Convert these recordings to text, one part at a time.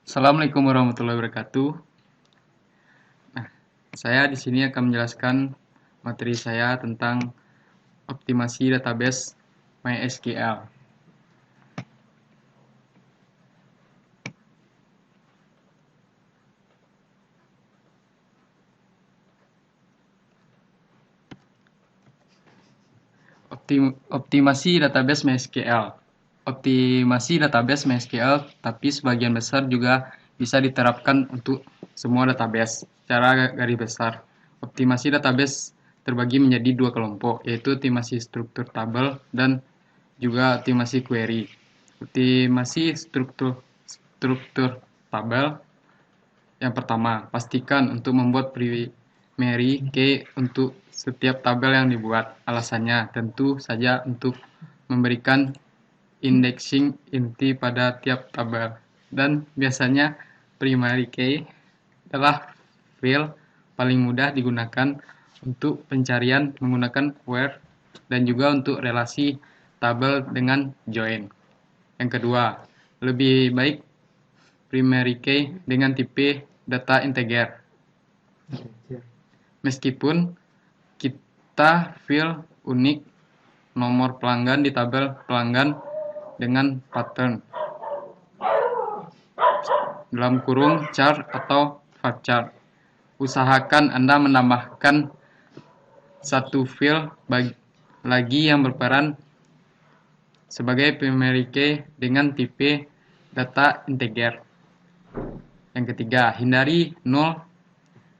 Assalamualaikum warahmatullahi wabarakatuh. Nah, saya di sini akan menjelaskan materi saya tentang optimasi database MySQL. Optimasi database MySQL. Optimasi database MySQL, tapi sebagian besar juga bisa diterapkan untuk semua database. Secara garis besar, optimasi database terbagi menjadi dua kelompok, yaitu optimasi struktur tabel dan juga optimasi query. Optimasi struktur tabel. Yang pertama, pastikan untuk membuat primary key untuk setiap tabel yang dibuat. Alasannya tentu saja untuk memberikan indexing inti pada tiap tabel. Dan biasanya primary key adalah field paling mudah digunakan untuk pencarian menggunakan where dan juga untuk relasi tabel dengan join. Yang kedua, lebih baik primary key dengan tipe data integer. Meskipun kita fill unik nomor pelanggan di tabel pelanggan dengan pattern dalam kurung char atau varchar. Usahakan Anda menambahkan satu field lagi yang berperan sebagai primary key dengan tipe data integer. Yang ketiga, hindari null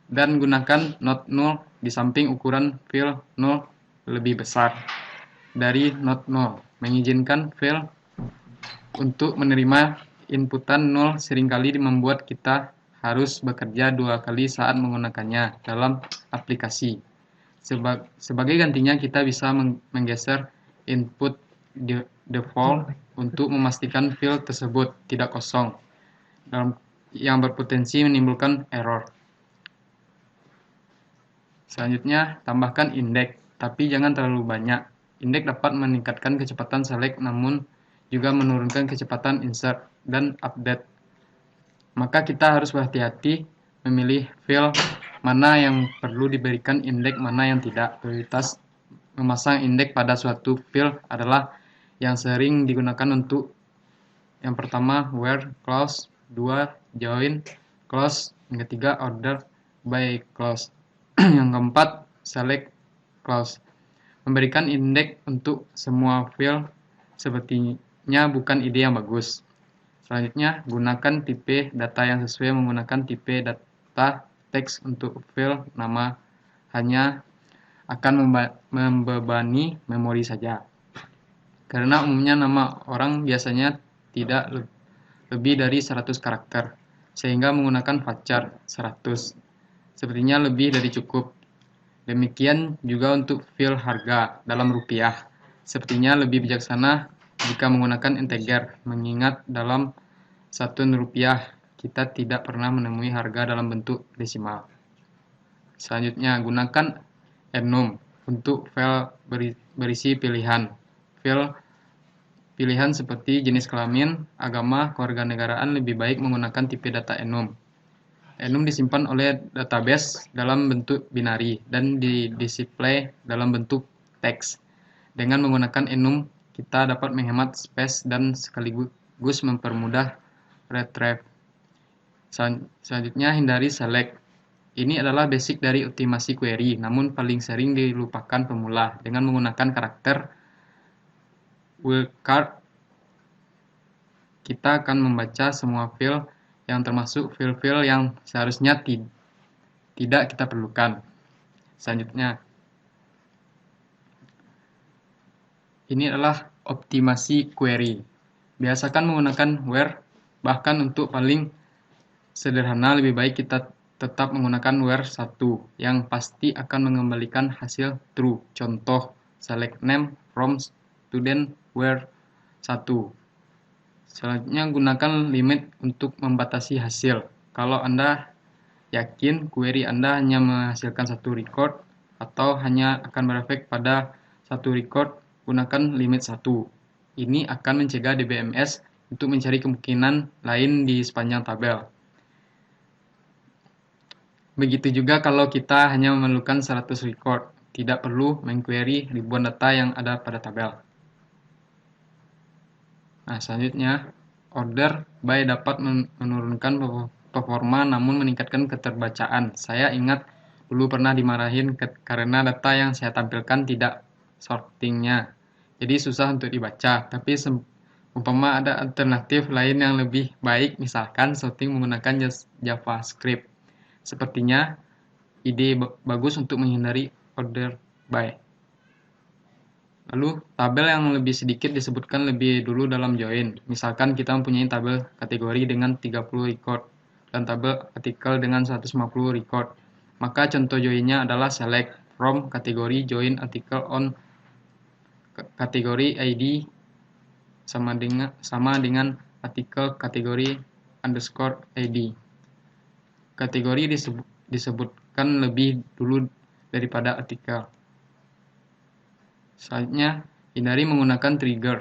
dan gunakan not null di samping ukuran field null lebih besar dari not null. Mengizinkan field untuk menerima inputan null seringkali membuat kita harus bekerja dua kali saat menggunakannya dalam aplikasi. Sebagai gantinya kita bisa menggeser input default untuk memastikan field tersebut tidak kosong yang berpotensi menimbulkan error. Selanjutnya, tambahkan indeks, tapi jangan terlalu banyak. Indeks dapat meningkatkan kecepatan select namun juga menurunkan kecepatan insert dan update. Maka kita harus berhati-hati memilih field mana yang perlu diberikan indeks, mana yang tidak. Prioritas memasang indeks pada suatu field adalah yang sering digunakan untuk yang pertama where clause, 2 join clause, yang ketiga order by clause, yang keempat select clause. Memberikan indeks untuk semua field sepertinya bukan ide yang bagus. Selanjutnya, gunakan tipe data yang sesuai menggunakan tipe data teks untuk field nama hanya akan membebani memori saja. Karena umumnya nama orang biasanya tidak lebih dari 100 karakter, sehingga menggunakan varchar 100 sepertinya lebih dari cukup. Demikian juga untuk field harga dalam rupiah. Sepertinya lebih bijaksana jika menggunakan integer, mengingat dalam 1 rupiah kita tidak pernah menemui harga dalam bentuk desimal. Selanjutnya, gunakan enum untuk file berisi pilihan. File pilihan seperti jenis kelamin, agama, kewarganegaraan lebih baik menggunakan tipe data enum. Enum disimpan oleh database dalam bentuk binary dan di-display dalam bentuk teks. Dengan menggunakan enum, kita dapat menghemat space dan sekaligus mempermudah retrieve. Selanjutnya, hindari select. Ini adalah basic dari optimasi query, namun paling sering dilupakan pemula. Dengan menggunakan karakter wildcard, kita akan membaca semua field yang termasuk field-field yang seharusnya tidak kita perlukan. Selanjutnya, ini adalah optimasi query. Biasakan menggunakan where, bahkan untuk paling sederhana lebih baik kita tetap menggunakan where 1 yang pasti akan mengembalikan hasil true. Contoh, select name from student where 1. Selanjutnya, gunakan limit untuk membatasi hasil. Kalau Anda yakin query Anda hanya menghasilkan satu record atau hanya akan berefek pada satu record, gunakan limit 1. Ini akan mencegah DBMS untuk mencari kemungkinan lain di sepanjang tabel. Begitu juga kalau kita hanya memerlukan 100 record, tidak perlu mengquery ribuan data yang ada pada tabel. Nah, selanjutnya, order by dapat menurunkan performa namun meningkatkan keterbacaan. Saya ingat dulu pernah dimarahin karena data yang saya tampilkan tidak sortingnya. Jadi susah untuk dibaca, tapi umpama ada alternatif lain yang lebih baik, misalkan sorting menggunakan JavaScript. Sepertinya ide bagus untuk menghindari order by. Lalu, tabel yang lebih sedikit disebutkan lebih dulu dalam join. Misalkan kita mempunyai tabel kategori dengan 30 record dan tabel artikel dengan 150 record. Maka contoh joinnya adalah select from kategori join article on kategori ID sama dengan artikel kategori underscore ID. Kategori disebutkan lebih dulu daripada artikel. Selanjutnya, hindari menggunakan trigger.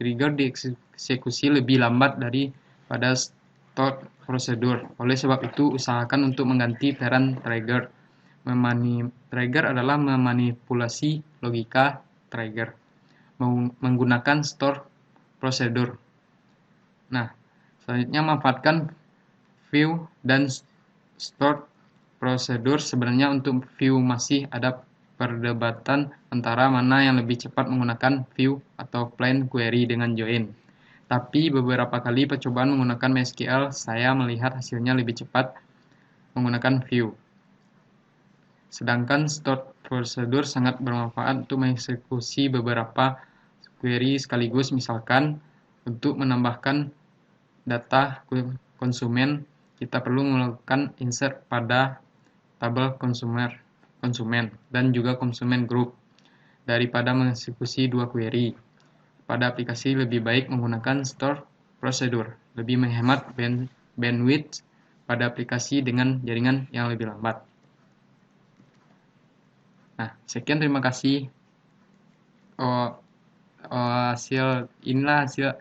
Trigger dieksekusi lebih lambat daripada stored procedure. Oleh sebab itu, usahakan untuk mengganti parent trigger. Trigger adalah memanipulasi logika trigger menggunakan store procedure. Nah, selanjutnya manfaatkan view dan stored procedure. Sebenarnya untuk view masih ada perdebatan antara mana yang lebih cepat menggunakan view atau plain query dengan join. Tapi beberapa kali percobaan menggunakan MySQL, saya melihat hasilnya lebih cepat menggunakan view. Sedangkan stored procedure sangat bermanfaat untuk mengeksekusi beberapa query sekaligus, misalkan untuk menambahkan data konsumen, kita perlu melakukan insert pada tabel konsumen dan juga konsumen group daripada mengeksekusi dua query. Pada aplikasi lebih baik menggunakan store procedure, lebih menghemat bandwidth pada aplikasi dengan jaringan yang lebih lambat. Nah, sekian, terima kasih. Inilah hasil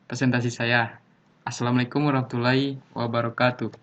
presentasi saya. Assalamualaikum warahmatullahi wabarakatuh.